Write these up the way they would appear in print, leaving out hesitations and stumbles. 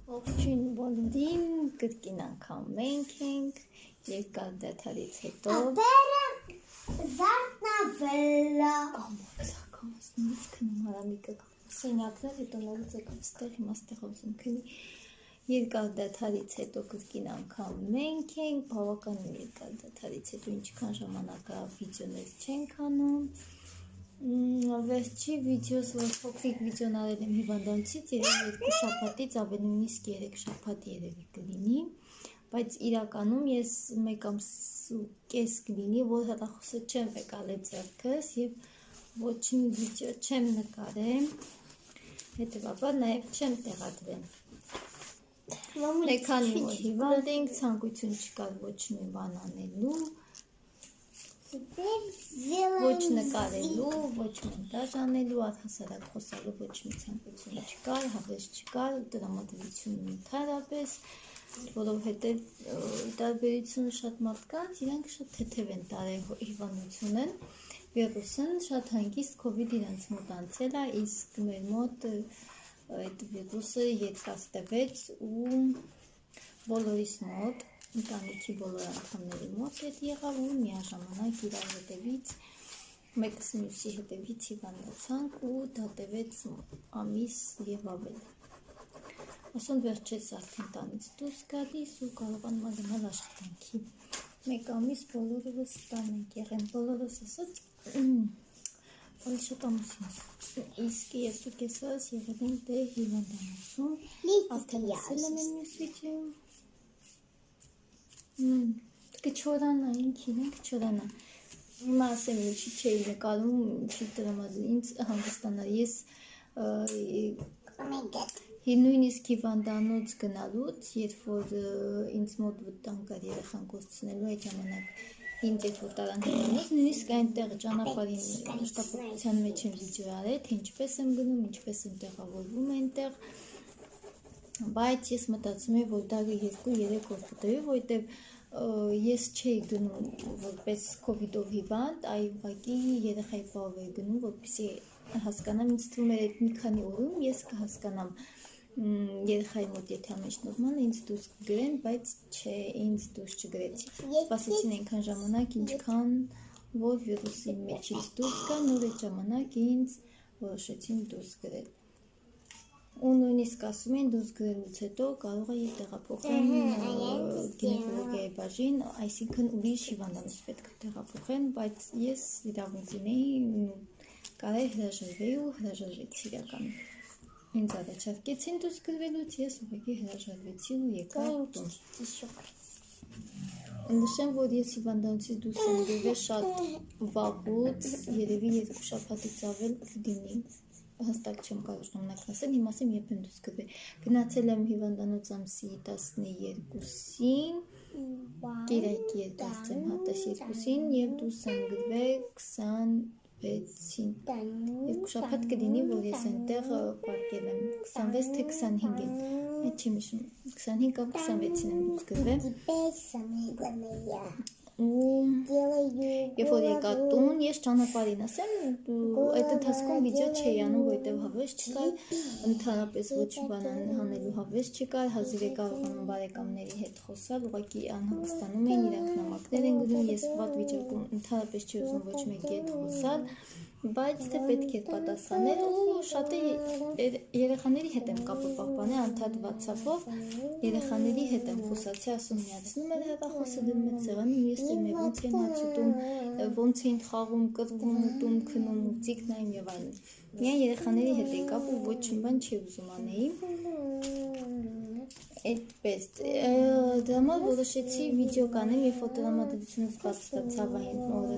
Ողջույն բոլորին, կրկին անգամ մենք ենք, երկար դադարից հետո Զարտնավելա Կամոց նույնից քնում հարամիկը սենյակներ, հետո նորից եկավ ստեղ, հիմա ստեղով զում քնի երկար դադարից հետո կրկին անգամ մենք ենք, բավականին երկար դադարից հետո ինչքան ժամանակա վիդեոներ չենք անում Վերջի վիդեոս, որ փոքրիկ վիդեոն արել եմ հիվանդանոցից, երևի 2 շաբաթից, ավելի նույնիսկ 3 շաբաթ երևի կլինի, բայց իրականում ես 1 ամս կլինի, որ հեռախոսը չեմ եկալել ձեռքս և ոչ մի վիդեո չեմ նկարել, հետևաբար նաև չեմ տեղադրել։ Քանի որ հիվանդ ենք, ցանկություն չկար ոչ մի բան անելու, ոչ նկարելու, ոչ մոնտաժ անելու, առհասարակ խոսալու ոչ մի ցանկություն չկար, հավես չկար, տրամադրություն ընդհանրապես, որովհետև տարբերությունը շատ մարդկանց, իրանք շատ թեթև են տարել հիվանդությունը, վիրուսն շատ հանգիստ COVID իրանց մոտ անցել է, իսկ մեր մոտ այդ վիրուսը երկար տևեց ու բոլորիս մոտ ընտանիքի բոլոր անդամների մոտ հետ եղավ ու միաժամանակ իրար հետևից մեկս մյուսի հետևից հիվանդացանք ու դա տևեց ամիս և ավել։ Ասոն վերջերս արդեն տանից դուրս գալիս ու կարողանում գնալ աշխատանքի։ 1 ամիս բոլորովս տան ենք եղել, բոլորս ասած ավելի շատ ամուսինս։ Իսկ ես ու կեսարս եղել ենք դե հիվանդանոցում, արդեն ասել եմ են մյուս վիդեոյում։ Կչորանա, ինքին կչորանա։ Հիմա ասեմ, ինչի չէի նկարում, ինչի տրամադրում, ինձ հանգստանալ, ես նույնիսկ հիվանդանոց գնալուց, երբ որ ինձ մոտ վտանգ կար երեխան կորցնելու այդ ժամանակ ինձ երբ որ տարան հիվանդանոց, նույնիսկ այնտեղ ճանապարհին հաշտապետության մեջ եմ վիդեո արել, թե ինչպես եմ գնում, ինչպես եմ տեղավորվում այնտեղ, բայց ես մտածում եմ, որ դա 2-3 օր կտևի, որովհետև ես չէի գնում որպես COVID-ով հիվանդ, այ ուղղակի երեխայի պահով էի գնում, որպեսզի հասկանամ, ինձ թվում էր այդ մի քանի օրում ես կհասկանամ երեխայի մոտ եթե ամեն ինչ նորմալ է, ինձ դուրս կգրեն, բայց չէ, ինձ դուրս չգրեցին։ Սպասեցին այնքան ժամանակ, ինչքան որ վիրուսի մեջից դուրս գա, նոր այդ ժամանակ ինձ որոշեցին դուրս գրել։ Ու նույնիսկ ասում են դուրս գրելուց հետո կարող է տեղափոխեն գինեկոլոգիայի բաժին, այսինքն ուրիշ հիվանդանոց պետք է տեղափոխեն, բայց ես իրավունք ունեի, կարելի հրաժարվեի ու հրաժարվեցի իրականում։ Ինձ առաջարկեցին դուրս գրվելուց, ես ուղղակի հրաժարվեցի ու եկա տուն։ Նշեմ, որ ես հիվանդանոցից դուրս եմ գրվել շատ վաղուց, երևի 2 շաբաթից ավել կլինի։ Հստակ չեմ կարող ժամանակ ասել, հիմա ասեմ երբ եմ դուրս գրվել։ Գնացել եմ հիվանդանոց ամսի 12-ին, կիրակի կարծեմ, հա 12-ին և դուրս եմ գրվել 26-ին։ 2 շաբաթ կլինի, որ ես այնտեղ պարկել եմ, 26 թե 25-ին, այդ չեմ հիշում, 25 կամ 26-ին եմ դուրս գրվել։ Երբ որ եկա տուն, ես ճանապարհին ասեմ, այդ ընթացքում վիդեո չէի անում, որովհետև հավես չկար, ընդհանրապես ոչ բան անելու հավես չկար, հազիվ է կարողանում բարեկամների հետ խոսալ, ուղղակի անհանգստանում էին, իրանք նամակներ են գնում, ես վատ վիճակում ընդհանրապես չի ուզում ոչ մեկի հետ խոսալ, բայց թե պետք է պատասխանել ու շատ երեխաների հետ եմ կապը պահպանել անդադ WhatsApp-ով, երեխաների հետ եմ խոսացի, ասում միացնում էր հեռախոսը դնում էր սեղանում, ես դեմ եմ ոնց են հաց ուտում, ոնց էին խաղում, կռվում, ուտում, քնում, մուզիկ նայում եւ այլն։ Միայն երեխաների հետ էի կապ ու ոչ մի բան չի ուզում անեի։ Այդպես, դրա համար որոշեցի վիդեո կանեմ, երբ որ տրամադրությունից բաց ստացավ այն օրը,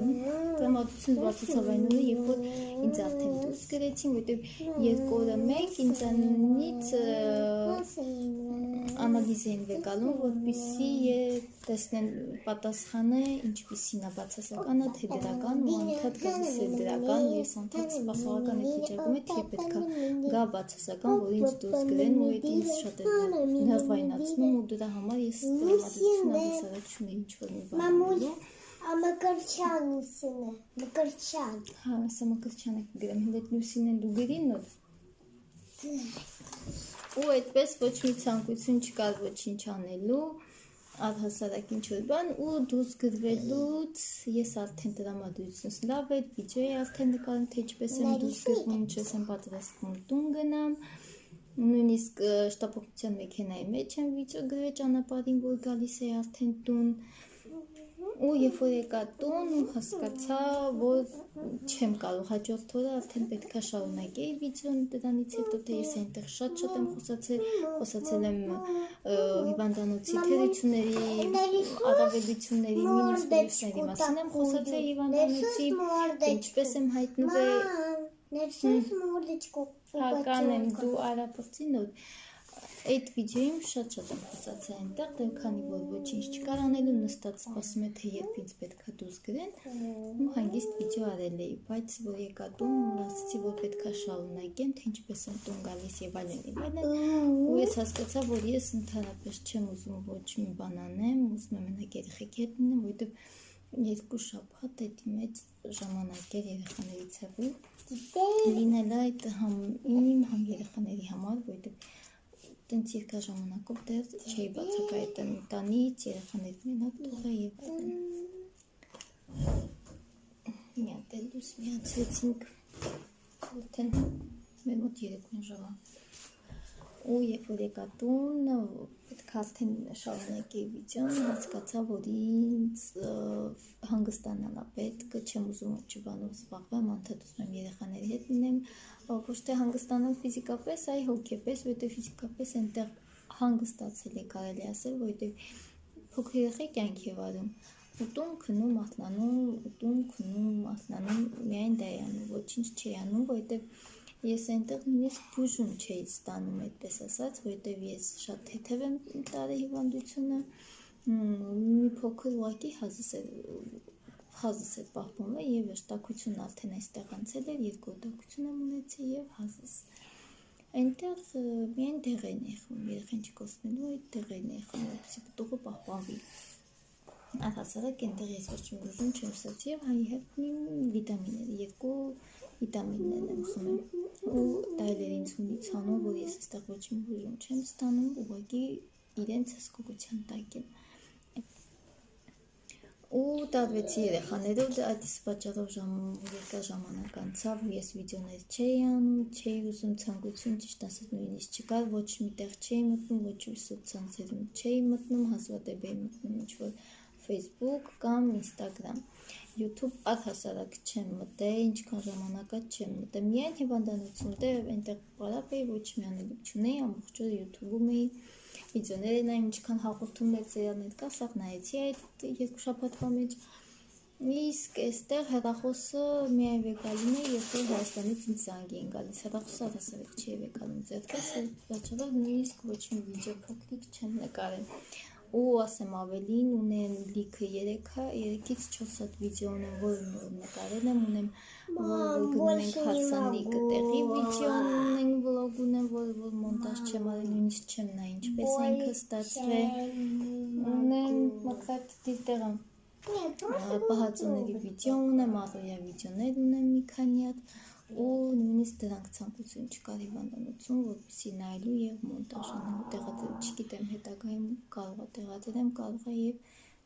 երբ որ ինձ արդեն դուրս գրեցին, որովհետև 2 օրը մեկ ինձանից անալիզ էին վեկալում, որպեսզի տեսնեն պատասխանը ինչպիսին է բացասական, թե դրական ու անդադ գալիս է դրական, ու ես անդադ սպասողական այդ վիճակում եմ, թե պետք է գա բացասական, որ ինձ դուրս գրեն, ու այդ ինձ շատ է նրվայնացնում ու դրա համար ես տրամադրություն առհասարակ չունեի ինչ-որ մի բան անելու։ Մկրտչյան Լուսինը, Մկրտչյան։ Հա, ասա Մկրտչյանը կգրեմ, հետ Լուսինեն դու գրի նոր։ ու այդպես ոչ մի ցանկություն չկար ոչինչ անելու առհասարակ ինչ-որ բան ու դուրս գրվելուց ես արդեն տրամադրությունս լավ էր, վիդեոյի արդեն նկարում, թե ինչպես եմ դուրս գրվում, ինչպես եմ պատրաստվում տուն գնամ, նույնիսկ շտապողության մեքենայի մեջ եմ վիդեո գրել ճանապարհին, որ գալիս է արդեն տուն ու երբ որ եկա տուն ու հասկացա, որ չեմ կարող հաջորդ օրը արդեն պետքա շարունակեի վիդեոն դրանից հետո թե ես այնտեղ շատ եմ խոսացել եմ հիվանդանոցի թերությունների, առավելությունների, մինուսների մասին եմ խոսացել հիվանդանոցի, ինչպես եմ հայտնվել, հական եմ դու արապրծի նոր այդ վիդեոյում շատ եմ խոսացել այնտեղ, դե քանի որ ոչինչ չկար անելու, նստած սպասում է թե երբ ինձ պետքա դուրս գրեն ու հանգիստ վիդեո արել էի, բայց որ եկա տուն ու ասացի, որ պետքա շարունակեմ, թե ինչպես եմ տուն գալիս եւ այլն ու ես հասկացա, որ ես ընդհանրապես չեմ ուզում ոչ մի բան անեմ, ուզում եմ մենակ երեխեքի հետ լինեմ, որովհետեւ 2 շաբաթ էդի մեջ ժամանակ էր երեխաներից հետո լինել այդ իմ երեխաների համար, որովհետեւ տենց երկար ժամանակով դեռ չէի բացակայել տանից, երեխաներ մենակ տղա եւ այլն։ Մի հատ էլ դուս միացրեցինք արդեն մեր մոտ 3 ժամը։ Ու երբ որ եկա տուն, պետք է արդեն շարունակեի վիդեոն, հասկացա, որ ինձ հանգստանալա պետք, չեմ ուզում ոչ բանով զբաղվեմ, անդադ ուզում եմ երեխաների հետ լինեմ, ոչ թե հանգստանալ ֆիզիկապես, այլ հոգեպես, որովհետև ֆիզիկապես այնտեղ հանգստացել է կարելի ասել, որովհետև փոքր երեխա կյանք է վարում, ուտում, քնում, արտանում, ուտում, քնում, արտանում, միայն դա է անում, ոչինչ չի անում, որովհետև ես այնտեղ նույնիսկ բուժում չէի ստանում, այդպես ասած, որովհետև ես շատ թեթև եմ տարել հիվանդությունը, մի փոքր ուղղակի հազս էր պահպանվել եւ տաքությունն արդեն այստեղ անցել էր, երկրորդակություն եմ ունեցել եւ հազս։ Այնտեղ միայն դեղերն է խմում, երեխան չկոսնելու այդ դեղերն է խմում, որպեսզի պտուղը պահպանվի։ Առհասարակ այնտեղ ես ոչ մի բուժում չեմ ստացել եւ հայհետնի վիտամիններ, 2 վիտամիններ եմ խմում ու դա էլ էր ինձ հունից հանում, որ ես այստեղ ոչ մի բուժում չեմ ստանում, ուղղակի իրենց հսկողության տակ եմ։ Ու տարվեցի երեխաներով, այդ պատճառով երկար ժամանակ անցավ, ես վիդեոներ չէի անում, չէի ուզում, ցանկություն ճիշտ ասած նույնիսկ չկար, ոչ մի տեղ չէի մտնում, ոչ մի սոցցանցերում չէի մտնում, հազվադեպ էի մտնում ինչ-որ Facebook կամ Instagram, YouTube առհասարակ չեմ մտել, ինչքան ժամանակած չեմ մտել, միայն հիվանդանոցում դեռ այնտեղ պարապ էի, ոչ մի անելիք չունեի, ամբողջ օրը YouTube-ում էի, վիդեոներ նայում, ինչքան հաղորդումներ սերիալներ կա, սաղ նայեցի այդ 2 շաբաթվա մեջ, իսկ այստեղ հեռախոսը միայն վեկալում է, երբ որ Հայաստանից ինձ զանգ էին գալիս, հեռախոսը առհասարակ չի վեկալում ձեռքս, պատճառով նույնիսկ ոչ մի վիդեո փոքրիկ չեմ նկարել։ Ու ասեմ ավելին, ունեմ լիքը 3-ից 4 հատ վիդեո ունեմ, որ նկարել եմ, ունեմ գնում ենք հարսանիք տեղի վիդեո ունենք, վլոգ ունեմ, որ մոնտաժ չեմ արել, նույնիսկ չեմ նայ ինչպես է ինքը ստացվել, ունեմ մկրատ դիտեղը, պահածոների վիդեո ունեմ, առօրյա վիդեոներ ունեմ մի քանի հատ, ու նույնիսկ դրանք ցանկություն չկար հիվանդանոցում, որպեսզի նայելու եւ մոնտաժ անելու տեղադրել, չգիտեմ հետագայում կարող է տեղադրեմ, կարող է եւ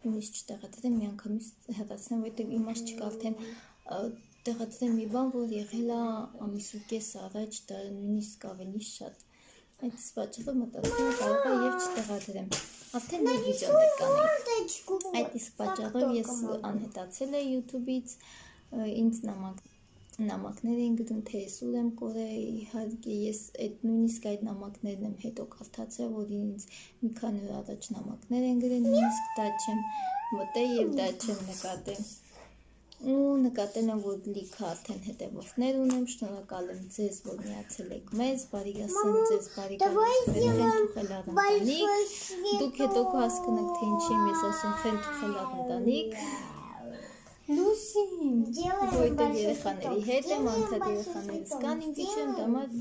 նույնիսկ չտեղադրեմ, միանգամից հեռացնեմ, որովհետեւ իմաստ չկա արդեն տեղադրեմ մի բան, որ եղել է ամիս ու կես առաջ, դա նույնիսկ ավելի շատ։ Այդ պատճառով մտածում եմ կարող է եւ չտեղադրեմ։ Արդեն դե վիդեոներ կան։ Այդ իսկ պատճառով ես անհետացել եմ YouTube-ից, ինձ նամակներ էին գտնում, թե ես ուր եմ կորել, իհարկե ես նույնիսկ այդ նամակներն եմ հետո կարդացել, որ ինձ մի քանի օր առաջ նամակներ են գրել, նույնիսկ դա չեմ մտել եւ դա չեմ նկատել։ Ու նկատել եմ, որ լիքը արդեն հետևորդներ ունեմ, շնորհակալ եմ ձեզ, որ միացել եք մեզ, բարի ասեմ ձեզ, բարի խենթուխել առնտանիք, դուք հետո կհասկանաք, թե ինչի եմ ես ասում խենթուխել առնտանիք, Լուսին, որտեղ երեխաների հետ եմ, անդադ երեխաներս կան իմ վիդեոն, դամած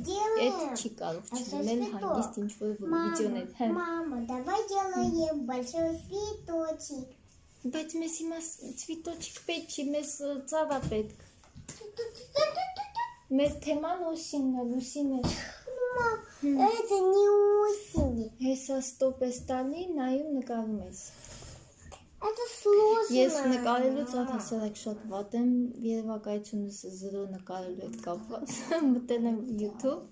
էդ չի կարող չլինել հանգիստ ինչ-որ վիդեոներ։ Мама, давай делаем большой цветочек. Բայց մեզ հիմա ցվիտոչիկ պետք չի, մեզ ծավա պետք։ Մեր թեման Լուսինն է, Լուսինը։ Мам, это не սա ստոպ ես տալի, նայում նկարում ես։ Это сложно. Ես նկարելուց առհասարակ շատ վատ եմ, երևակայությունս 0 նկարելու հետ կապված, մտել եմ YouTube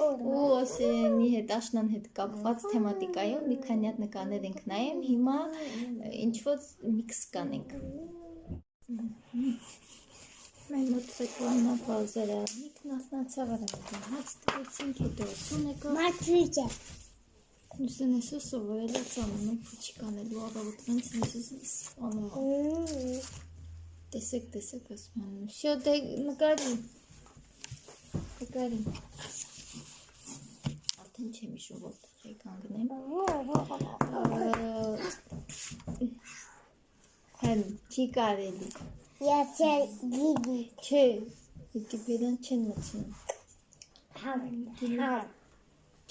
ու Օսիանի հետ, աշնան հետ կապված թեմատիկայով մի քանի հատ նկարներ ենք նայում, հիմա ինչ-որ միքս կանենք։ Մեր մոտ ռեկլամա պաուզերը միքն ախնացավ արամետին, հաց տվեցինք, հետո ուսուն եկա։ Смотрите. Ուսեն ես սովորել է ծանում փուչի կանելու առավոտվանց ես սպանում։ Տեսեք, ասում եմ։ Всё, դե նկարի։ Արդեն չեմ հիշում որտեղ է կանգնեմ։ Հեմ, չի կարելի։ Я тебя видел. Չէ, դի բերան չեն մտցնում։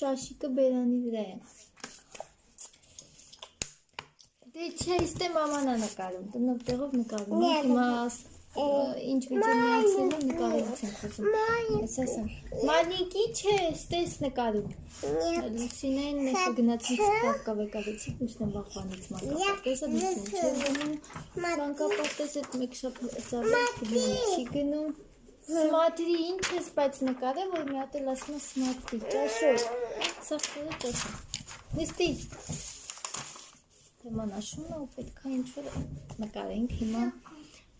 Ճաշիկը բերանի վրա է։ Դե չէ, իստե մաման է նկարում, տնով տեղով նկարում։ Հիմա ինչ վիդեո միացել եմ նկարելուց եմ խոսում։ Ես ասեմ, Մանիկի չէ, ստես նկարում։ Լուսինեն մեզ գնացինք կավեկավեցիք, միշտեն վաղվանից մանկապարտեզը, լուսին չէ գնում, մանկապարտեզ էտ մեկ շապծավեք չի գնում։ Սմատրի ինչ ես բայց նկար է, որ մի հատ էլ ասում է սմատրի, ճաշով, սաղ կորը ճաշով, նստի, թեման աշում է ու պետք է ինչ-որ նկարենք, հիմա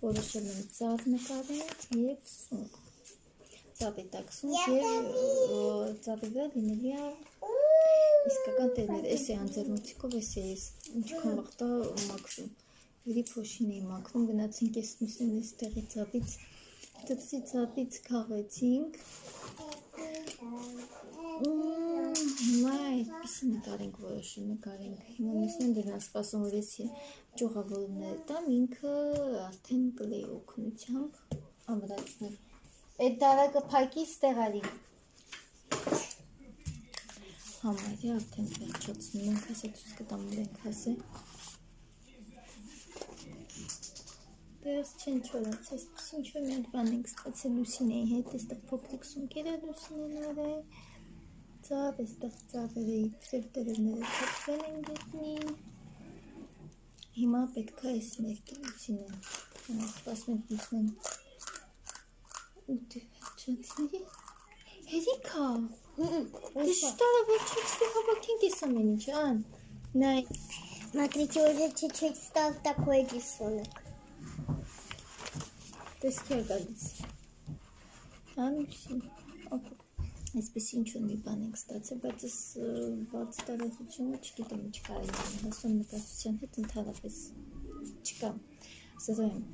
որոշել եմ ծավ նկարենք և սունկ, ծավի տակ սունկ և ծավի վրա լինելի է իսկական տերներ, ես է անձերմոցիկով, ես է ես ինչքան վաղտա մաքրում, վիրի փոշին էի մաքրում, գնացինք ես մուսին ես տեղի ծավից ծավից կաղեցինք, հիմա այդպիսի նկարենք որոշում նկարենք, հիմա մուսին դրան սպասում, որ ես ճողավորումներ տամ, ինքը արդեն կլեի օգնությամբ ամրացնել, այդ դարակը պայքի ստեղարի, համարի արդեն վերջացնում ենք հասե, դուս կտամ ուր ենք հասե, Դերս չեն չորացես, ինչ-որ մի հատ բան ենք ստացել Լուսինեի հետ, այստեղ փոքրիկ սունկերը Լուսինեն արել, ծավ, այստեղ ծավերը իբրև տերևները թափվել են գետնին, հիմա պետք է այս ներքի Լուսինեն, սպասում ենք Լուսինեն, ու դե վերջացնի, հերիքա, դե շտարը վերջացնի հավաքենք ես ամեն ինչ, ան, նայ, Смотрите, уже чуть-чуть стал такой рисунок. Տեսքի է գալիս, անուշին, այսպես ինչ-որ մի բան ենք ստացել, բայց ես բաց տարածությունը չգիտեմ ինչ կարելի եմ, հասում նկացության հետ ընդհանրապես չկա, զրո եմ,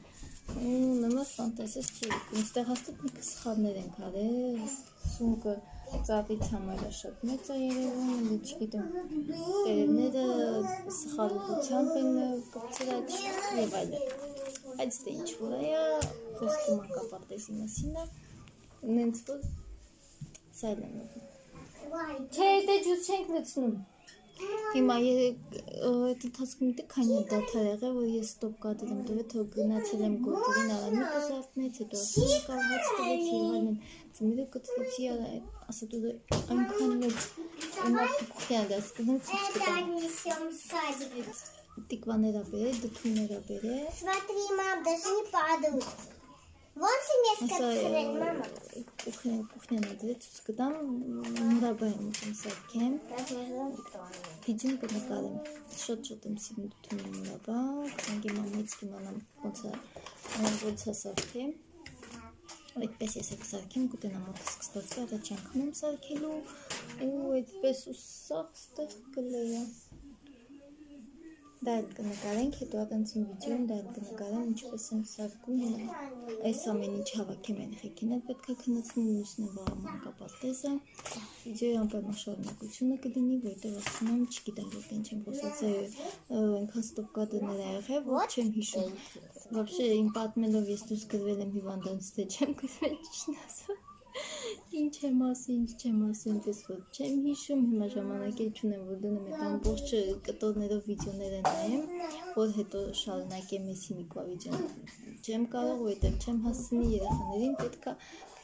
նմար ֆանտասես չի, ինստեղ հաստատ մի սխալներ ենք արել, սունկը ծավից համարը շատ մեծ է երևում, չգիտեմ, տերևները սխալության են կպցրած և այլը, բայց դե ինչ-որ այա, խոսքը մանկապարտեզի մասին է, նենց որ սայլ եմ ուղում։ Չէ, դե ջուս չենք լցնում։ Հիմա այդ ընթացքում դե քանի դադար եղել, որ ես ստոպ կադրել եմ տվել, թող գնացել եմ գործերին Արամիկը զարթնեց, հետո ասում եկավ հաց տվեց և այլն, ծմիրը կտրեցի, ասա դու այնքան մեծ իմապուքյան դաս գնում ցույց կտամ։ Տիկվաները բերել, դդումները բերել։ Смотри, мам, даже не падают. Вон семечко открыли, мама. Կուխնյանա դրեց ցույց կտամ, մուրաբա եմ ուտում սարքեմ, վիդյոն կնկարեմ, շատ եմ սիրում դդումի մուրաբա, կսանք իմ ամայից կիմանամ ոնց է սարքեմ, այդպես ես եք սարքեմ, կուտենամ ոտս կստացվի, առաջ անգամ եմ սարքելու ու այդպես ու սաղ ստեղ կլեյա։ Դա էլ կնկարենք, հետո ատանցին վիդյոն, դա էլ կնկարեմ, ինչպես եմ սարքում, այս ամեն ինչ հավաքեմ են խեքին էլ պետք է կնացնում, լուսն է վաղը մանկապարտեզը, վիդյոյի անպայման շարունակությունը կլինի, որտեղ ասում եմ, չգիտեմ, որ տենց չեմ խոսած այնքան ստոպ կադրներ ա եղել, որ չեմ հիշում, վաբշե իմ պատմելով ես դուս գրվել եմ հիվանդանց, թե չեմ գրվել ճիշտ ասած, ինչ եմ ասի, այնպես որ չեմ հիշում, հիմա ժամանակ էլ չունեմ, որ դնում այդ ամբողջ կտորներով վիդյոներ են նայեմ, որ հետո շարունակեմ ես հիմիկվա վիդյոն չեմ կարող, որտեղ չեմ հասցնի երեխաներին պետք է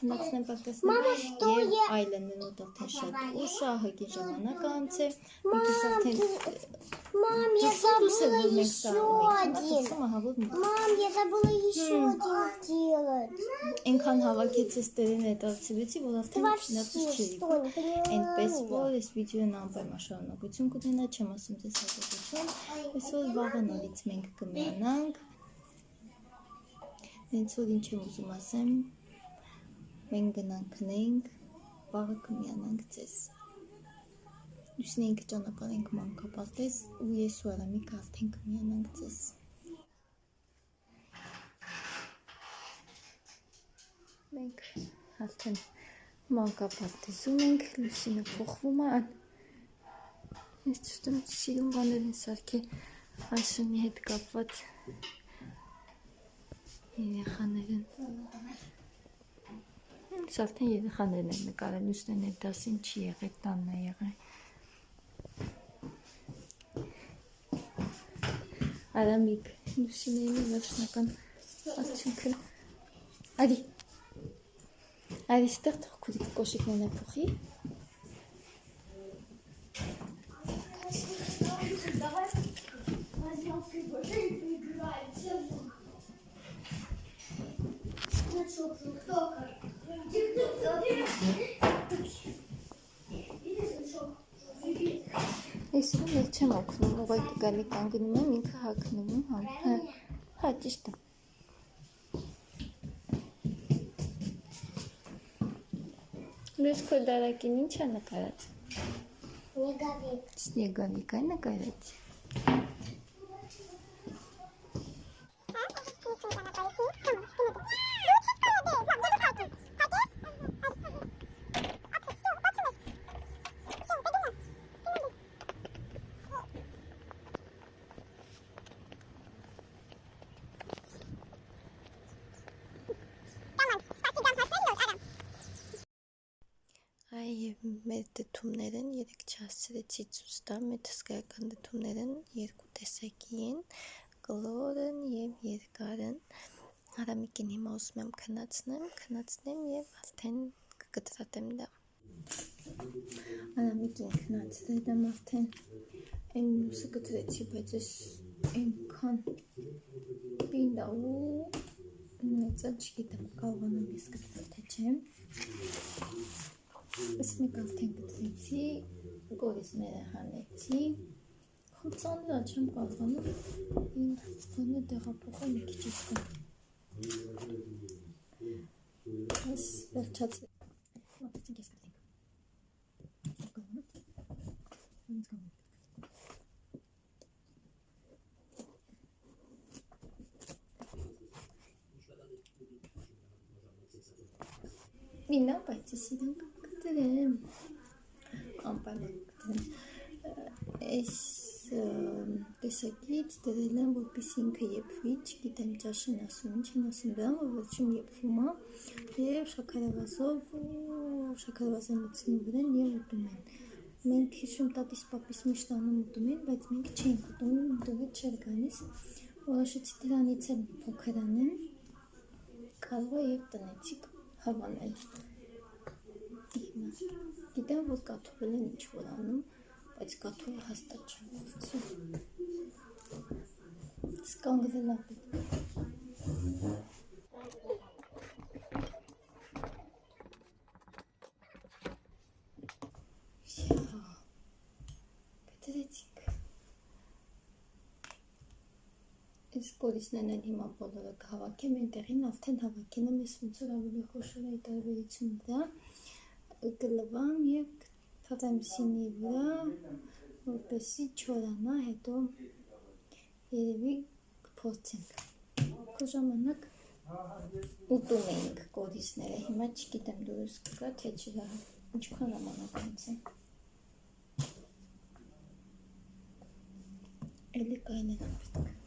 քնածնեմ պակասնեմ եւ այլն նույն արդեն շատ ուշ է, հակի ժամանակ անց է, միտս արդեն Мам, я забыла еще один. Мам, я забыла еще один сделать. Ինքան հավաքեցես տերեն այդ արծիվեցի, որ արդեն չնատուս չի լիքում, այնպես որ ես վիդեոն անպայման շարունակություն կունենա, չեմ ասում ձեզ հատկություն, այսօր վաղը նորից մենք կմիանանք, հենց որ ինչ եմ ուզում ասեմ, մենք գնանք քնենք, վաղը կմիանանք ձեզ, ուսնենք ճանապարհենք մանկապարտեզ ու ես ու Արամիկը արդեն կմիանանք ձեզ։ Մենք արդեն մանկապարտեզում ենք, Լուսինը փոխվում է, ես ճիշտում սիրում բաներ են սարքել Աշունի հետ կապված երեխաներին։ Հենց արդեն երեխաներն են նկարել, Լուսինեն այդ դասին չի եղել, տանն է եղել։ Արամիկ, Լուսինեի վերջնական արդյունքը։ Արի ստեղ թող քուրիկ կոշիկներն փոխի։ Ես ես չեմ օգնում, ուղղակի գալի կանգնում եմ, ինքը հագնում, հա, ճիշտ է։ Լույս քո դարակին ինչ է նկարած։ Սնեգավիկ է նկարած։ Այ մեր դդումներն երեք չհասցրեցի ցույց տամ, մեր հսկայական դդումներն երկու տեսակի են, կլորն եւ երկարն։ Արամիկին հիմա ուզում եմ քնածնեմ եւ արդեն կկտրատեմ դա։ Արամիկին քնածրել եմ արդեն այն մյուսը կտրեցի, բայց ես այնքան պինդ է ու մեծ չգիտեմ, կարողանամ ես կտրել թե չեմ։ Ես մեկ արդեն կտրեցի, գորիզները հանեցի, խոցանրա չեմ կարողանում, ինքնը դեղափոխը մի քիչ իսկում։ Ես վերջացրել, մատեցինք ես կտրենք։ Մինա, բայց ես իրան կտրեմ, անպայման կտրեմ, ես տեսակից դրել եմ, որպեսզի ինքը եփվի, չգիտեմ ճաշին ասում, ինչ են ասում դրան, որ վերջում եփվում է և շաքարավազով շաքարավազեն լցնում վրան և ուտում են։ Մենք հիշում տատիս պապիս միշտ անում ուտում են, բայց մենք չենք ուտում, դուրը չէր գալիս, որոշեցի դրանից էլ փոքր անեմ, կարող է և տնեցիկ հավանել։ Գիտեմ, որ կաթովել են ինչ-որ անում, բայց կաթովը հաստատ չեմ ուզում։ Սկանգրել է պետք։ Կտրեցինք։ Ես կորիզներն են հիմա բոլորը կհավաքեմ, այնտեղին արդեն հավաքել եմ, ես ոնց որ ավելի խոշոր է տարբերությունը դա, կլվամ և թաթեմ սինի վրա, որպեսզի չորանա, հետո երևի կփորձենք։ Քո ժամանակ ուտում էինք կորիզները, հիմա չգիտեմ դուրս կգա, թե չգա, ինչքան ժամանակ անց է։ Էլի կայնել եմ պետք։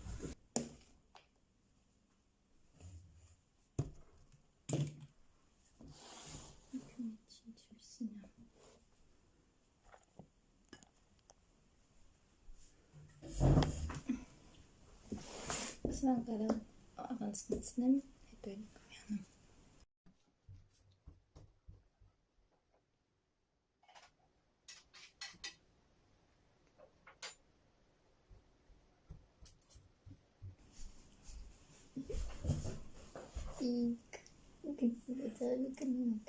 Սրանք արամ ավանցնեցնեմ, հետո էլ կմյանամ։ 그래서 그냥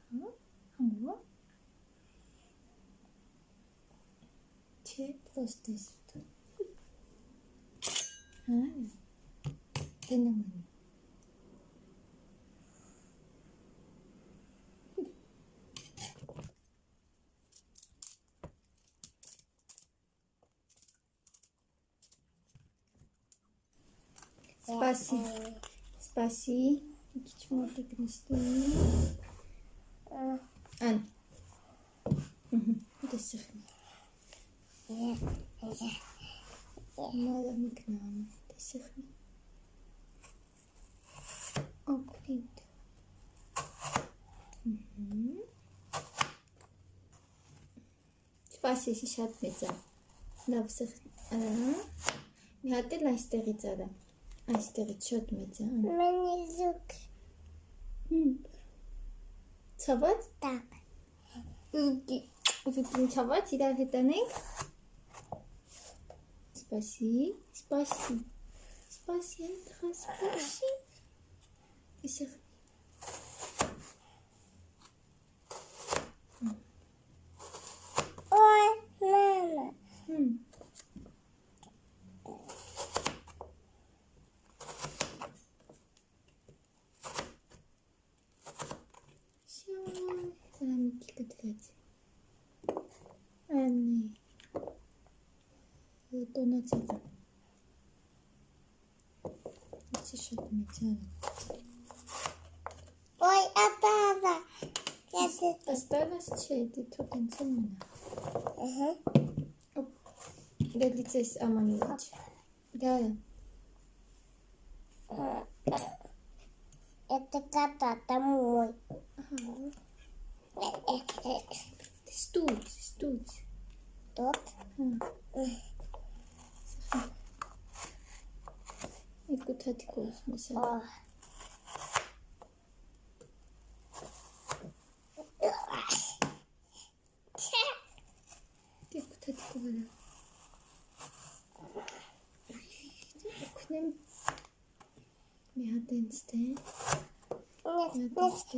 그냥 한번 제 프로스테스트 되는 Спаси. Чему-то крестовый. Ан. Десихни. Мало микнама. Десихни. Окрит. Спаси шат меца. Навсах. Мятэ лайстэрицада. Айстэрит шат меца. Манизук. Чават? Так. Выпьем чават, и дальше танек. Спаси. Спаси. Спаси. Спаси. Исах. Ой, мама. 사람이 키가 들어야지. 아니, 떠나자자. 티셔츠 괜찮아. Ой, это. Осталось чей-то, то 괜찮나? Глядитесь, аманилач. Да. Это кота мой. Стуть. Тут. 이거 다 듣고 있으면서. 이거 다 듣고 가라. 그냥 미안한데.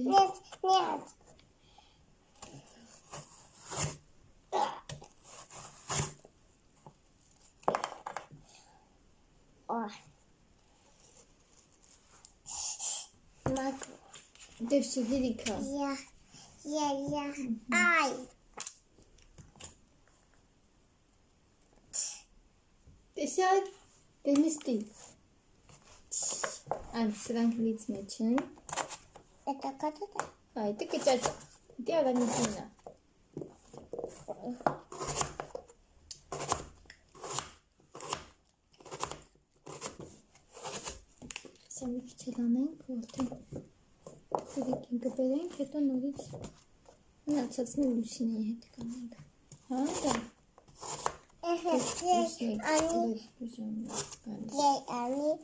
Нет. Ой. Могу. Это все велико. Я. Ай. Сейчас донести. Сранг лицмечин. Это кота? А, это качаться. Где организмина? Сами кичеланен квотен. Сидикин капелен кето норис. Нацацны лусине hetkanenga. Да. Они.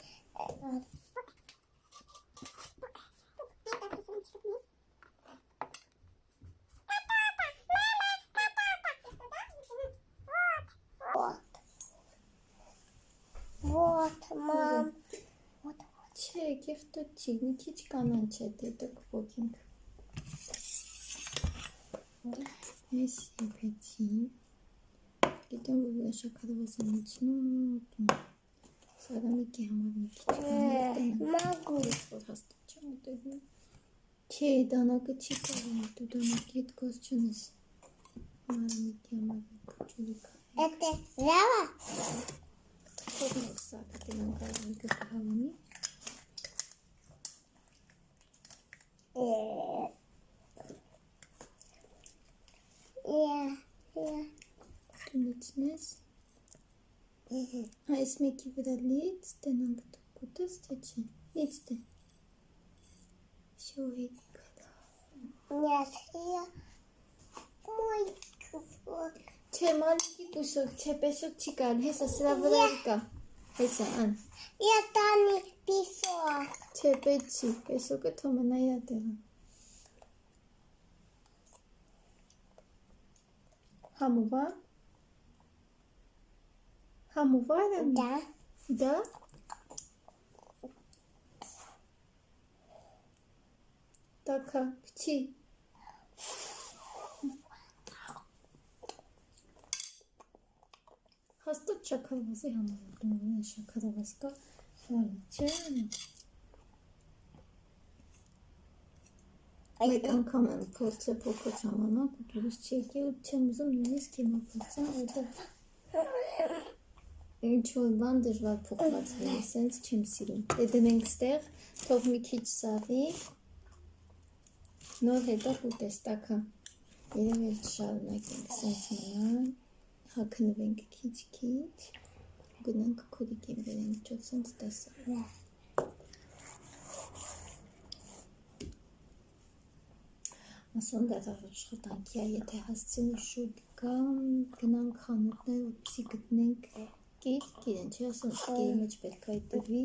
Вот, мам. Че, кефто чигни кичканан чете так покинг. Эси пети. Идем в шоколадовый начну. 사람이게 하면 Могу. Чейдана кичикарен тудана кит косчунес. Марамике 하면 кучулика. Это лава? Копнекса катенанга ике халами. Тунецнес. А есмеки выдали, стенанг куда стече. Ицте. Всё Нет, я мой кусок. 제 마지막 구석 제 뺏어치간 해서 쓰라버리니까 해서 안. Это не песок. 제 배치 뺏어가 더 많아야 돼. Hamova? Hamova là Да. Да? Така, քչի։ Հաստատ շաքարվազի համարում է շաքարվազ կա, չէ։ Մեկ անգամ եմ փորձել փոքր ժամանակ ու դուրս չի եկել, չեմ ուզում նույնիսկ հիմա փորձեմ, որտեղ ինչ-որ բան դժվար փոխված լինի, սենց չեմ սիրում։ Դե դնենք ստեղ, թող մի քիչ սաղի, նոր հետո ուտես տակա, երև էլ չշարունակենք, սենց մնան, հագնվենք քիչ-քիչ, գնանք քուրիկին բերենք, ճոց սենց տասա։ Ասում դեռ աշխատանքի է, եթե հասցնի շուտ կամ գնանք խանութներ, որպեսզի գտնենք գիրեն, չի ասում, գերի մեջ պետք է այդտվի,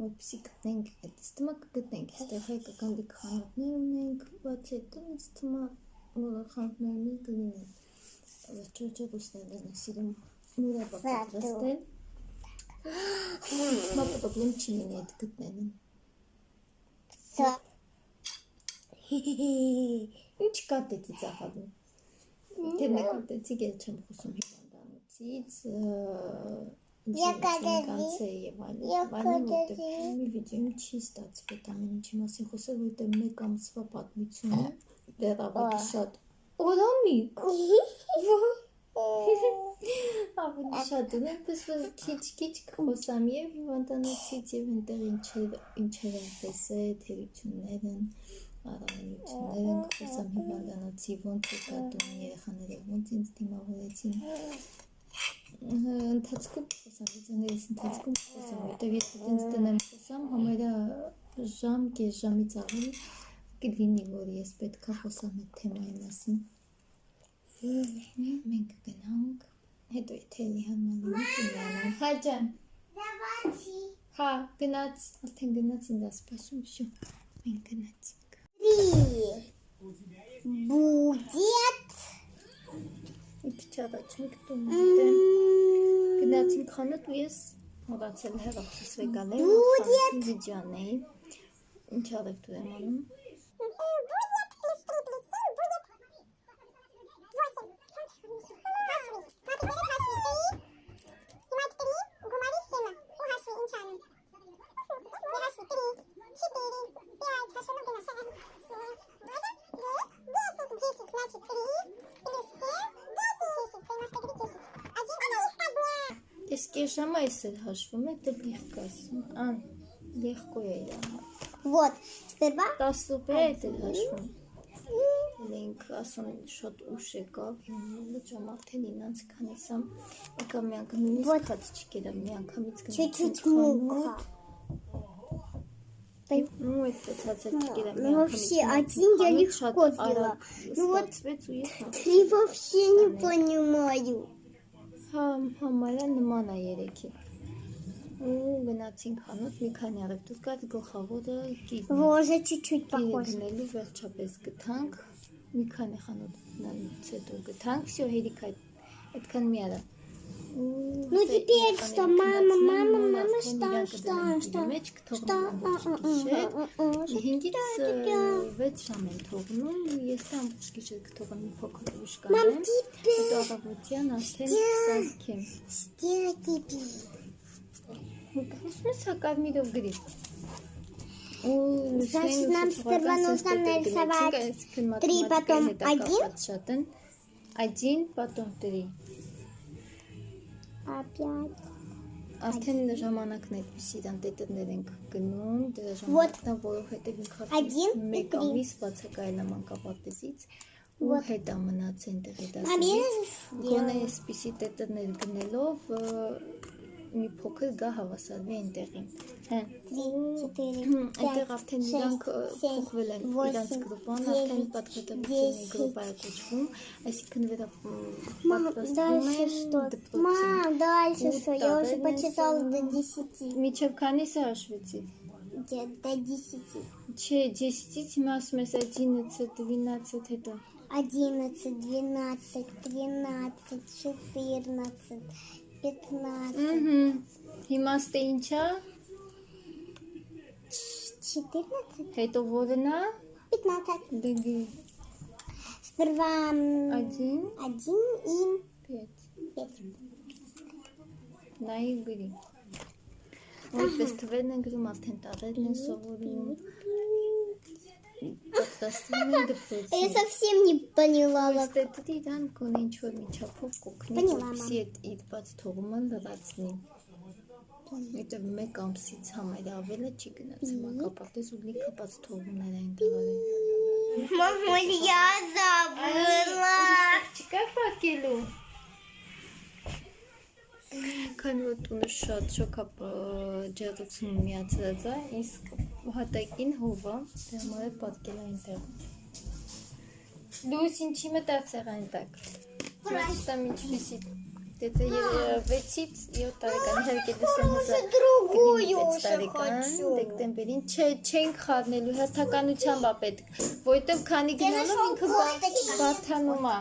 որպեսզի գտնենք, այդպես թմա կգտնենք, այստեղ հայկական դիք խանութներ ունենք, բայց հետո ինձ թմա որը խանութներն կլինեն, վերջոջեղուսներն են սիրում մուրաբա պատրաստել, թմա պրոբլեմ չի լինի այդ գտնելն։ Ինչ կատեցի ծախալում, թե մեկ կատեցի գել չեմ խուսում հիվանդանոցից, ինչ կանցե և այլն, որտեղ մի վիդեոյում չի ստացվի այդ ամեն ինչի մասին խոսել, որտեղ մեկ ամսվա պատմություն է, դեռ ավելի շատ օրամիկ, ավելի շատ ունեմ, պես որ քիչ կխոսամ և հիվանդանոցից և ընտեղ ինչեր են տեսել, թերություններ են, առավելություններ են կխոսամ հիվանդանոցի, ոնց է կատում երեխաները, ոնց ինձ դիմավորեցին, ընթացքում կխոսամ, վիդեոներից ընթացքում կխոսամ, որտև եթե տենց տնեմ խոսամ, համարյա ժամ, կես ժամից ավելի կլինի, որ ես պետք է խոսամ այդ թեմայի մասին։ Մենք գնանք, հետո եթե էլի հանմալինի կնանանք, հա ջան, հա գնաց, արդեն գնաց ինձ ասպասում, շո, մենք գնացինք։ Будет. Իչ առաջ ենք տուն ուտեմ, գնացինք խանութ ու ես մոռացել հեռախոսս վեգանել, խանութի վիդեոն էի, ինչ առևտուր եմ անում։ Ես կես ժամը այս էլ հաշվում է, դե լիղկա ասում, լիղկո է իրան։ Вот, сперва. 10 ռուբլի է էլ հաշվում։ Լենք ասում շատ ուշ եկավ, ժամ արդեն 9 քանիսամ, եկավ մի անգամ նույնիսկ հաց չկերավ, մի անգամից Чуть-чуть мука. Ну, это հացել չկերավ, մի Вообще, один я легко сделала. Ну вот, ստացվեց ու ես ты вообще не понимаю. Համարյա նման է երեքի։ Ու գնացինք խանութ, մի քանի առևտուր կար, գլխավորը Боже, чуть-чуть գիրը похож. գնելու վերջապես գտանք, մի քանի խանութ հետո գտանք, всё հերիք այդքան մի արա։ Ну теперь что, мама, что? Մեջ կթողնում գիշեր, 5-ից 6 ժամ են թողնում, ես դա ամբողջ գիշեր կթողեմ մի փոքր ուշ Мам, կանեմ, теперь. հետո առավոտյան արդեն կսարքեմ։ Что теперь? Ուզում ես կարմիրով գրի։ Значит, нам сперва нужно нарисовать 3, потом 1. 1, потом 3։ Опять. Արդեն ժամանակն այդպիսի իրան տետերներ ենք գնում, դրա ժամանակն է, որովհետև ինք արդեն մեկ ամիս բացակայել եմ մանկապարտեզից ու հետա մնաց այնտեղ հետասիրի։ Գոնե այսպիսի տետերներ գնելով մի փոքր գա հավասարվի այնտեղին։ 3, 4, Այնտեղ արդեն իրանք փոխվել են, իրանց գրուպան արդեն պատկերատվությունների գրուպա է կոչվում, այսինքն վերապատրաստվում են դպրոցին։ Мам, дальше что? Я уже почитала до 10. Միջև քանիս է հաշվեցի։ До 10. Չէ, 10-ից հիմա ասում ես 11, 12 հետո։ 11, 12, 13, 14, 15. Իմաստը ինչ է։ 14. Հետո որն է։ 15. Դգի։ Сперва 1, 1 и 5։ 5. Նայի գրի։ Որպես թվերն են գրում, արդեն տարերն են սովորում։ Պատրաստվում են դպրոցին։ Я совсем не поняла. Ստեդի իրան կոնե ինչ-որ միջափով կոգնի, Поняла, որպեսզի այդ իր բաց թողումը լրացնի։ Հետև մեկ ամսից համարյա ավելը չի գնացել մակապարտեզ ու լիքը բաց թողումներ են տղարել։ Мама, я забыла. Չկա պատկելու։ Քանի որ տունը շատ ջերուցում միացած է, իսկ հատակին հովա, դե համար է պատկել այնտեղ։ Լույս ինչի մտածեղ այնտեղ։ Ստամ ինչպիսի, դեծե 6-ից 7 տարեկան, իհարկե դեսեմ հզա Другую уже տարեկան, хочу. դեկտեմբերին չենք խառնելու, հերթականությամբ է պետք, որտև քանի գնալով ինքը բարդանում է։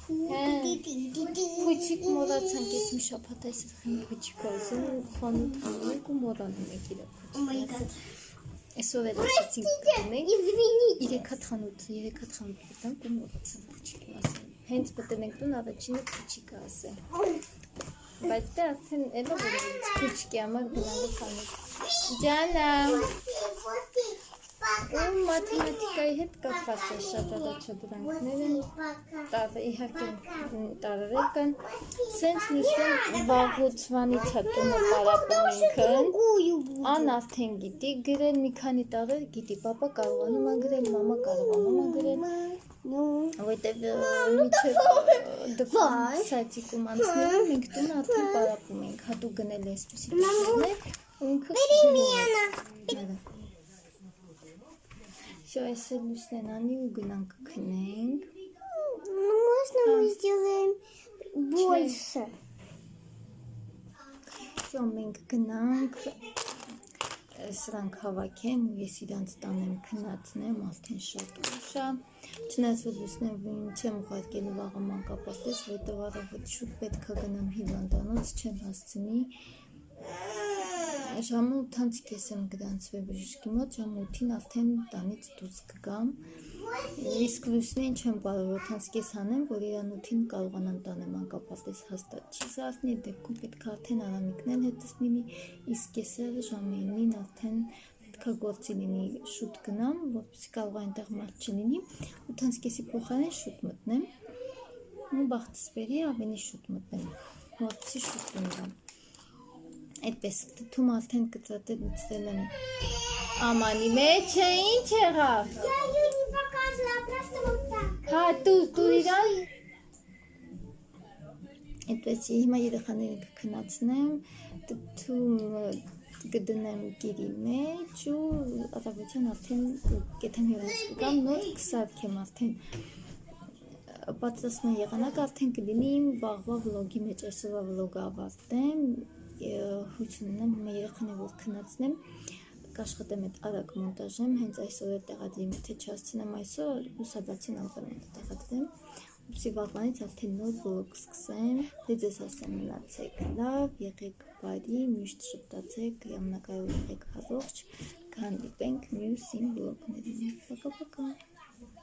Փուչիկ մոռացանք, ես մի շաբաթ այսօր փուչիկ ասեմ, խանութ անենք ու մոռանում եք իրը փուչիկ։ Այսօր էլ ասեցինք գնենք, Извините. 3 հատ խանութ գտանք ու մոռացանք փուչիկի ասեմ։ Հենց մտնենք տուն առաջինը փուչիկը ասեմ։ Բայց դե արդեն էլը փուչիկի համար գնալու խանութ։ Ջանա, ու մաթեմատիկայի հետ կապված է շատ առաջադրանքները, իհարկե տարերել կան, սենց նույստեն վաղուցվանից հատումը պարապում ինքն, ան արդեն գիտի գրել, մի քանի տարեր գիտի, պապա կարողանում է գրել, մամա կարողանում է գրել, որտև միջև դպրոց սայթիկում անցնելը մենք տուն արդեն պարապում ենք, հատուկ գնել է այսպիսի դեպքերներ, ու ինքը գրում է։ Всё, если լուսնեն անի ու գնանք քնենք։ Можно мы сделаем больше? Всё, մենք գնանք սրանք հավաքեմ ու ես իրանց տանեմ քնացնեմ, արդեն շատ ուշ է։ Չնայած որ լուսնեն չեմ ուղարկելու վաղը մանկապարտեզ, որտեղ առավոտ շուտ պետք է գնամ հիվանդանոց, չեմ հասցնի։ Ժամը 8-ից կես եմ գրանցվել բժշկի մոտ, ժամը 8-ին արդեն տանից դուրս կգամ, իսկ լուսնին չեմ կարող 8-ից կես անեմ, որ իրան 8-ին կարողանամ տանեմ մանկապարտեզ հաստատ չի զարթնի, դեպքում պետք է արդեն արամիկնել հետս լինի, իսկ կեսերը ժամը 9-ին արդեն պետք է գործի լինի շուտ գնամ, որպեսզի կարող այնտեղ մարդ չլինի, 8-ից կեսի փոխարեն շուտ մտնեմ, ու բախտս բերի ավելի շուտ մտնեմ, որպեսզի շուտ գնամ։ Այդպես թթում արդեն կծատել ուծել եմ ամանի մեջ է, ինչ եղավ։ Я ее не показывала, просто вот так. Հա, դու իրան։ Այդպես հիմա երեխաներին կքնացնեմ, թթում կդնեմ գիրի մեջ ու առավոտյան արդեն կեթեմ հեռուս կգամ, նոր կսարքեմ արդեն պատրաստման եղանակը արդեն կլինի իմ վաղվա վլոգի մեջ, այսօրվա վլոգը ավարտեմ, հույս ունեմ հիմա երեխաներին որ քնացնեմ, կաշխատեմ այդ արագ մոնտաժեմ, հենց այսօր էլ տեղադրեմ, եթե չհասցնեմ այսօր, լուսաբացին անվանում տեղադրեմ, ուպսի վաղվանից արդեն նոր վլոգ սկսեմ, դե ձեզ ասեմ մնացեք լավ, եղեք բարի, միշտ շփտացեք, ժամանակայով եղեք առողջ, կհանդիպենք մյուս իմ վլոգներին, պակա-պակա։